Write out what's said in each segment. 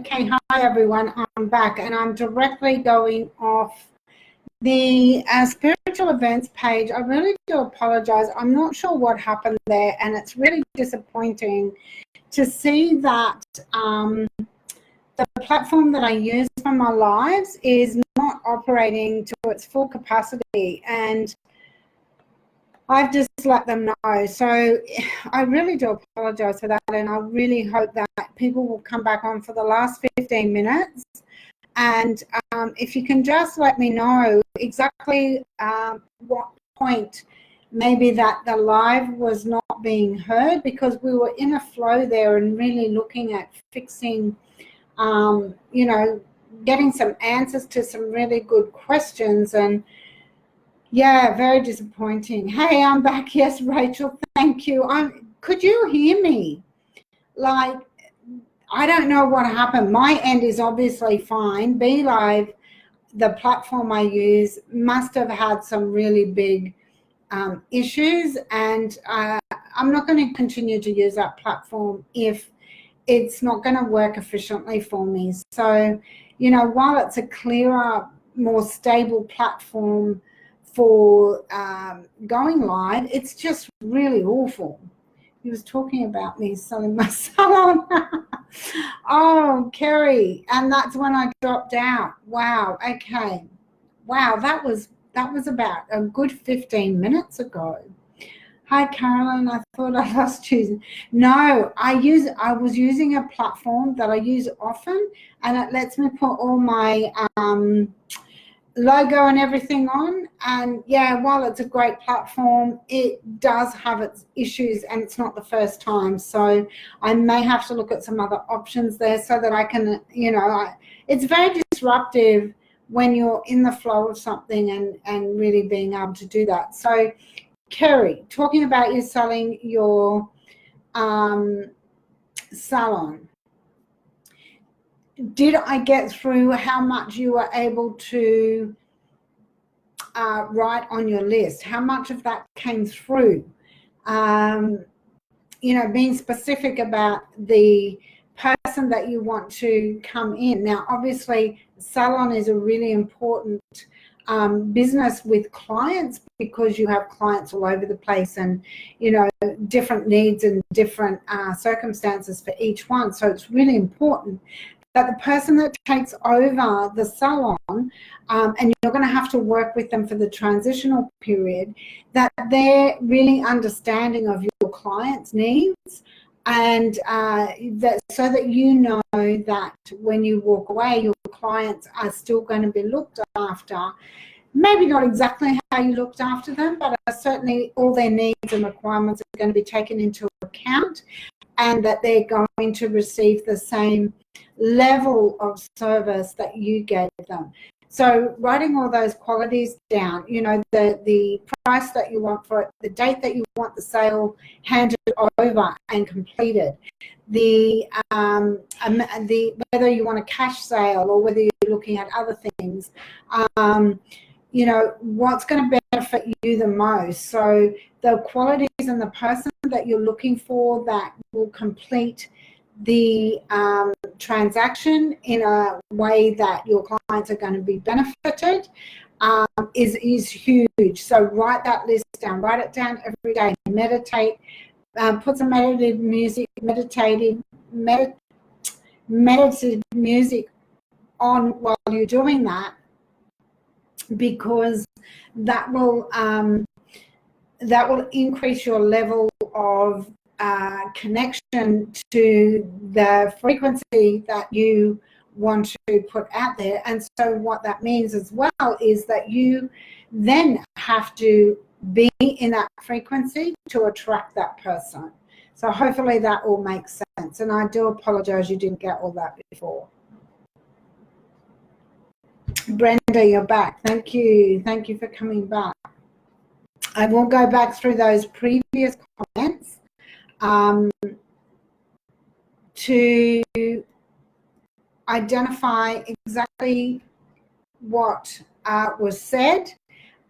Okay, hi everyone, I'm back and I'm directly going off the spiritual events page. I really do apologize. I'm not sure what happened there, and it's really disappointing to see that the platform that I use for my lives is not operating to its full capacity, and I've just let them know. So I really do apologize for that, and I really hope that people will come back on for the last 15 minutes. And if you can just let me know exactly what point maybe that the live was not being heard, because we were in a flow there and really looking at fixing, you know, getting some answers to some really good questions. And yeah, very disappointing. Hey, I'm back. Yes, Rachel, thank you. Could you hear me? Like, I don't know what happened. My end is obviously fine. Be Live, the platform I use, must have had some really big issues, and I'm not going to continue to use that platform if it's not going to work efficiently for me. So, you know, while it's a clearer, more stable platform for going live, it's just really awful. He was talking about me selling my salon. Oh, Kerry, and that's when I dropped out. Wow. Okay. Wow, that was about a good 15 minutes ago. Hi, Carolyn. I thought I lost you. No, I was using a platform that I use often, and it lets me put all my logo and everything on. And yeah, while it's a great platform, it does have its issues, and it's not the first time. So I may have to look at some other options there so that I can, you know, it's very disruptive when you're in the flow of something and really being able to do that. So Kerry, talking about you selling your salon, did I get through how much you were able to write on your list? How much of that came through? You know, being specific about the person that you want to come in. Now, obviously, salon is a really important business with clients, because you have clients all over the place, and, you know, different needs and different circumstances for each one. So it's really important that the person that takes over the salon, and you're going to have to work with them for the transitional period, that they're really understanding of your client's needs, and so that you know that when you walk away, your clients are still going to be looked after. Maybe not exactly how you looked after them, but certainly all their needs and requirements are going to be taken into account, and that they're going to receive the same level of service that you gave them. So writing all those qualities down, you know, the price that you want for it, the date that you want the sale handed over and completed, the whether you want a cash sale or whether you're looking at other things, you know, what's going to benefit you the most. So the qualities and the person that you're looking for that will complete the transaction in a way that your clients are going to be benefited is huge. So write that list down. Write it down every day. Meditate. Put some meditative music on while you're doing that, because that will increase your level of connection to the frequency that you want to put out there. And so what that means as well is that you then have to be in that frequency to attract that person. So hopefully that all makes sense. And I do apologize you didn't get all that before. Brenda, you're back. Thank you. Thank you for coming back. I will go back through those previous comments to identify exactly what was said.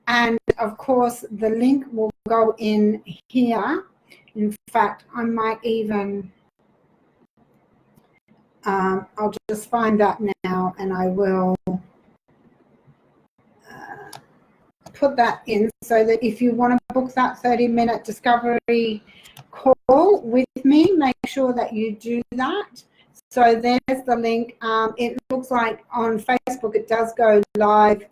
And of course, the link will go in here. In fact, I might even I'll just find that now, and I will put that in so that if you want to book that 30-minute discovery call with me, make sure that you do that. So there's the link. It looks like on Facebook it does go live.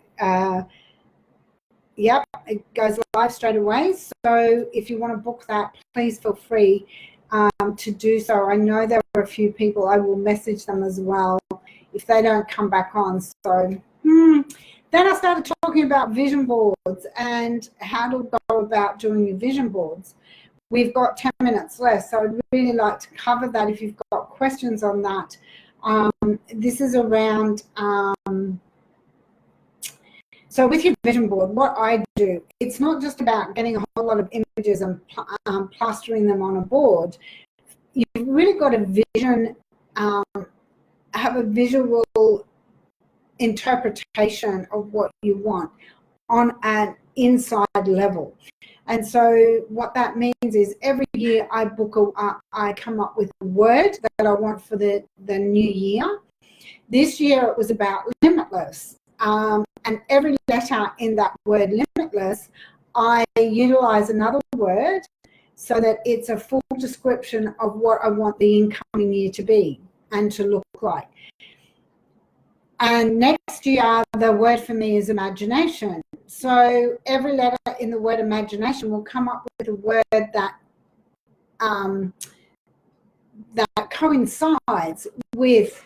Yep, it goes live straight away. So if you want to book that, please feel free to do so. I know there are a few people. I will message them as well if they don't come back on. So then I started talking about vision boards and how to go about doing your vision boards. We've got 10 minutes left, so I'd really like to cover that if you've got questions on that. This is around, so with your vision board, what I do, it's not just about getting a whole lot of images and plastering them on a board. You've really got to have a visual interpretation of what you want on an inside level. And so what that means is every year I come up with a word that I want for the new year. This year it was about limitless. And every letter in that word limitless, I utilize another word so that it's a full description of what I want the incoming year to be and to look like. And next year, the word for me is imagination. So every letter in the word imagination will come up with a word that that coincides with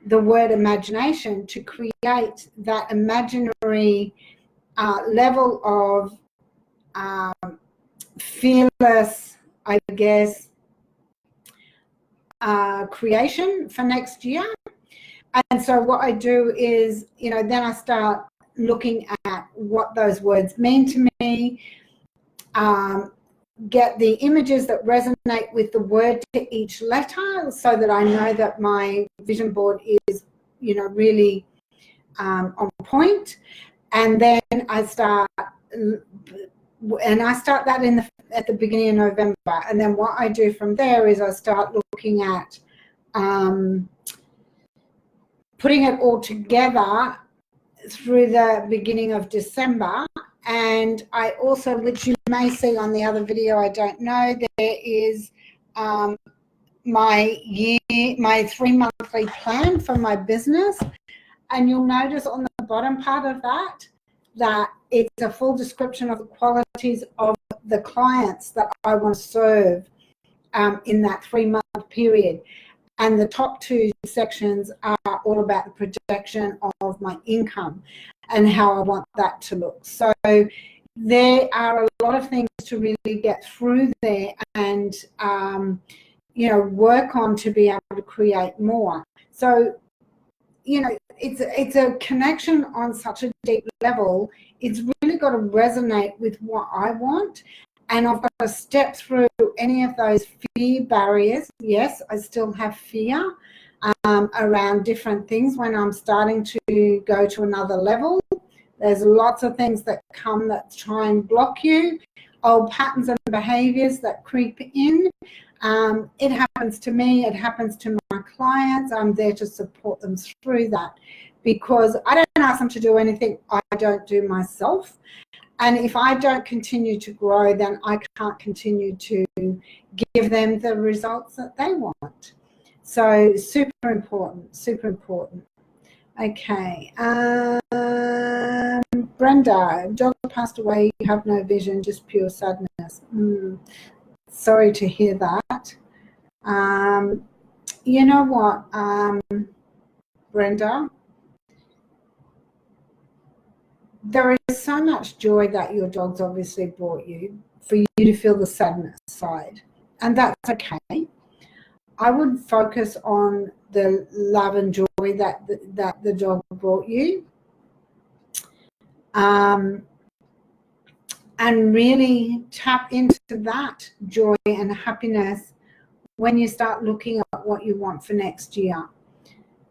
the word imagination to create that imaginary level of fearless, I guess, creation for next year. And so what I do is, then I start looking at what those words mean to me, get the images that resonate with the word to each letter so that I know that my vision board is, really on point. And then I start that at the beginning of November. And then what I do from there is I start looking at putting it all together through the beginning of December. And I also, which you may see on the other video, I don't know, there is my 3-monthly plan for my business. And you'll notice on the bottom part of that it's a full description of the qualities of the clients that I want to serve in that 3-month period. And the top 2 sections are all about the projection of my income and how I want that to look. So there are a lot of things to really get through there and, work on to be able to create more. So, it's a connection on such a deep level. It's really got to resonate with what I want. And I've got to step through any of those fear barriers. Yes, I still have fear around different things when I'm starting to go to another level. There's lots of things that come that try and block you, old patterns and behaviors that creep in. It happens to me. It happens to my clients. I'm there to support them through that because I don't ask them to do anything I don't do myself. And if I don't continue to grow, then I can't continue to give them the results that they want. So super important, super important. Okay. Brenda, dog passed away, you have no vision, just pure sadness. Sorry to hear that. You know what, Brenda? There is so much joy that your dog's obviously brought you for you to feel the sadness side, and that's okay. I would focus on the love and joy that the dog brought you, and really tap into that joy and happiness when you start looking at what you want for next year.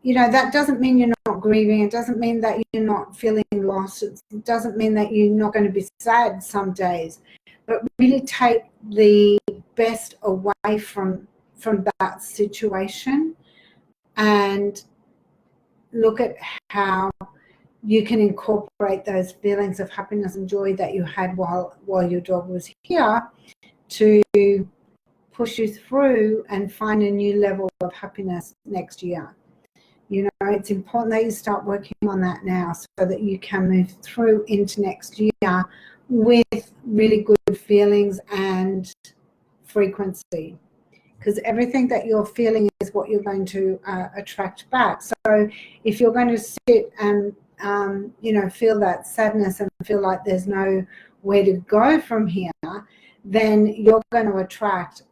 That doesn't mean you're not grieving. It doesn't mean that you're not feeling lost. It doesn't mean that you're not going to be sad some days. But really take the best away from that situation and look at how you can incorporate those feelings of happiness and joy that you had while your dog was here to push you through and find a new level of happiness next year. You know, it's important that you start working on that now so that you can move through into next year with really good feelings and frequency, because everything that you're feeling is what you're going to attract back. So if you're going to sit and you know, feel that sadness and feel like there's no way to go from here, then you're going to attract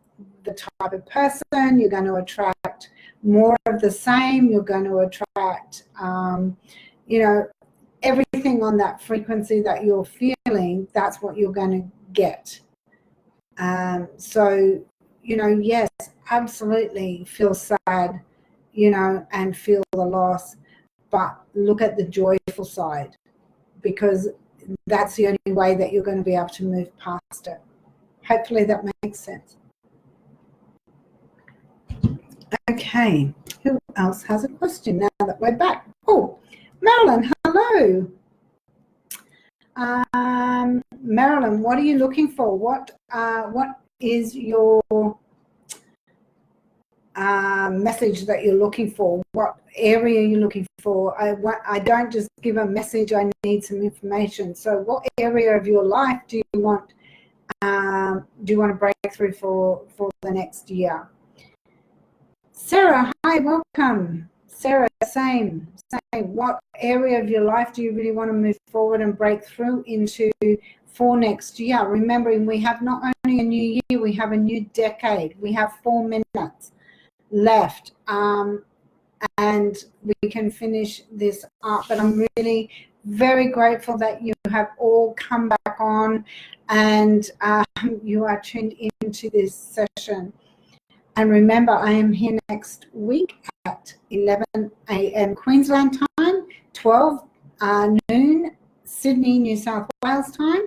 the type of person, you're going to attract more of the same, you're going to attract you know, everything on that frequency that you're feeling, that's what you're going to get. So, you know, yes, absolutely feel sad, you know, and feel the loss, but look at the joyful side, because that's the only way that you're going to be able to move past it. Hopefully that makes sense. Okay, who else has a question now that we're back? Oh, Marilyn, hello. Marilyn, what are you looking for? What is your message that you're looking for? What area are you looking for? I don't just give a message, I need some information. So what area of your life do you want to break through for the next year? Sarah, hi, welcome. Sarah, same. What area of your life do you really want to move forward and break through into for next year? Remembering we have not only a new year, we have a new decade. We have 4 minutes left, and we can finish this up. But I'm really very grateful that you have all come back on and you are tuned into this session. And remember, I am here next week at 11 a.m. Queensland time, 12 noon Sydney, New South Wales time.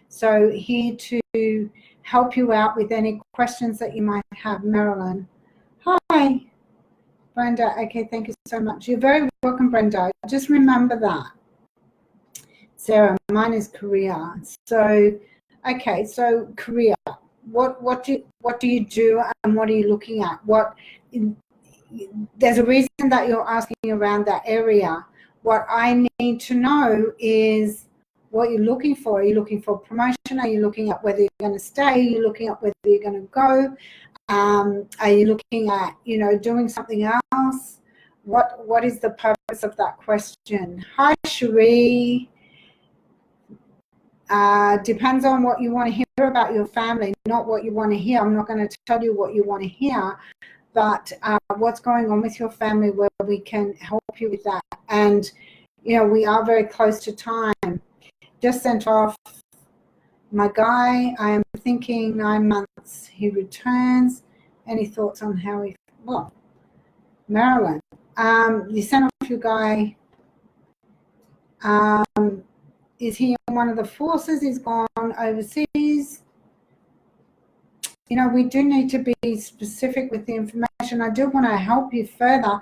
So here to help you out with any questions that you might have. Marilyn. Hi, Brenda. Okay, thank you so much. You're very welcome, Brenda. Just remember that. Sarah, mine is career. So, okay, so career. What do you do and what are you looking at? There's a reason that you're asking around that area. What I need to know is what you're looking for. Are you looking for promotion? Are you looking at whether you're going to stay? Are you looking at whether you're going to go? Are you looking at, you know, doing something else? What is the purpose of that question? Hi, Cherie. Depends on what you want to hear about your family, not what you want to hear. I'm not going to tell you what you want to hear, but what's going on with your family where we can help you with that. And, you know, we are very close to time. Just sent off my guy. I am thinking 9 months he returns. Any thoughts on how he, well, Marilyn, you sent off your guy. Is he in one of the forces? He's gone overseas. You know, we do need to be specific with the information. I do want to help you further.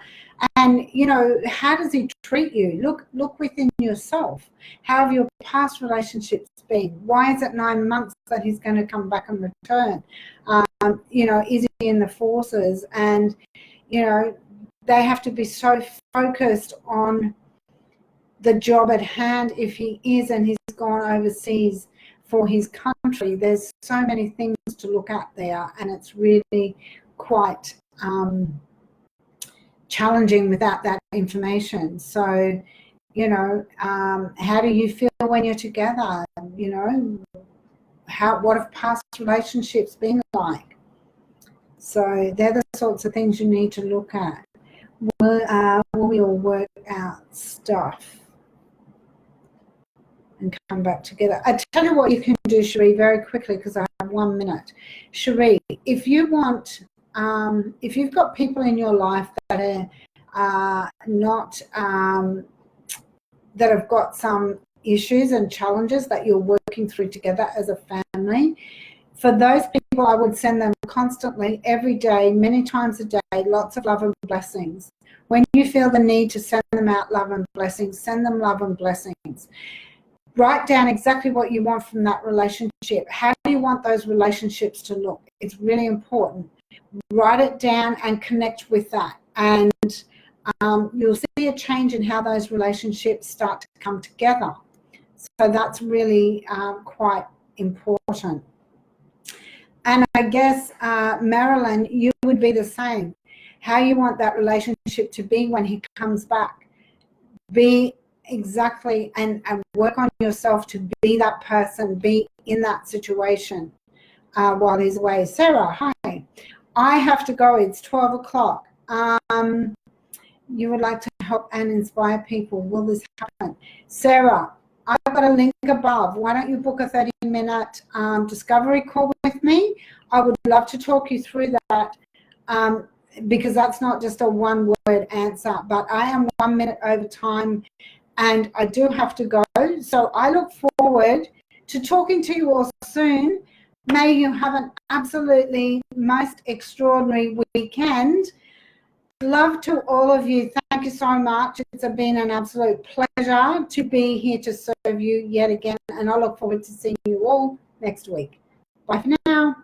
And, you know, how does he treat you? Look within yourself. How have your past relationships been? Why is it 9 months that he's going to come back and return? You know, is he in the forces? And, you know, they have to be so focused on the job at hand if he is and he's gone overseas for his country. There's so many things to look at there, and it's really quite challenging without that information. So, you know, how do you feel when you're together? You know, what have past relationships been like? So they're the sorts of things you need to look at. Will we all work out stuff and come back together? I tell you what you can do, Cherie, very quickly, because I have 1 minute. Cherie, if you want, if you've got people in your life that are not, that have got some issues and challenges that you're working through together as a family, for those people, I would send them constantly, every day, many times a day, lots of love and blessings. When you feel the need to send them out love and blessings, send them love and blessings. Write down exactly what you want from that relationship. How do you want those relationships to look? It's really important. Write it down and connect with that. And you'll see a change in how those relationships start to come together. So that's really quite important. And I guess, Marilyn, you would be the same. How you want that relationship to be when he comes back. Be exactly, and work on yourself to be that person, be in that situation while he's away. Sarah, hi. I have to go. It's 12 o'clock. You would like to help and inspire people. Will this happen? Sarah, I've got a link above. Why don't you book a 30-minute discovery call with me? I would love to talk you through that because that's not just a one-word answer, but I am 1 minute over time and I do have to go. So I look forward to talking to you all soon. May you have an absolutely most extraordinary weekend. Love to all of you. Thank you so much. It's been an absolute pleasure to be here to serve you yet again, and I look forward to seeing you all next week. Bye for now.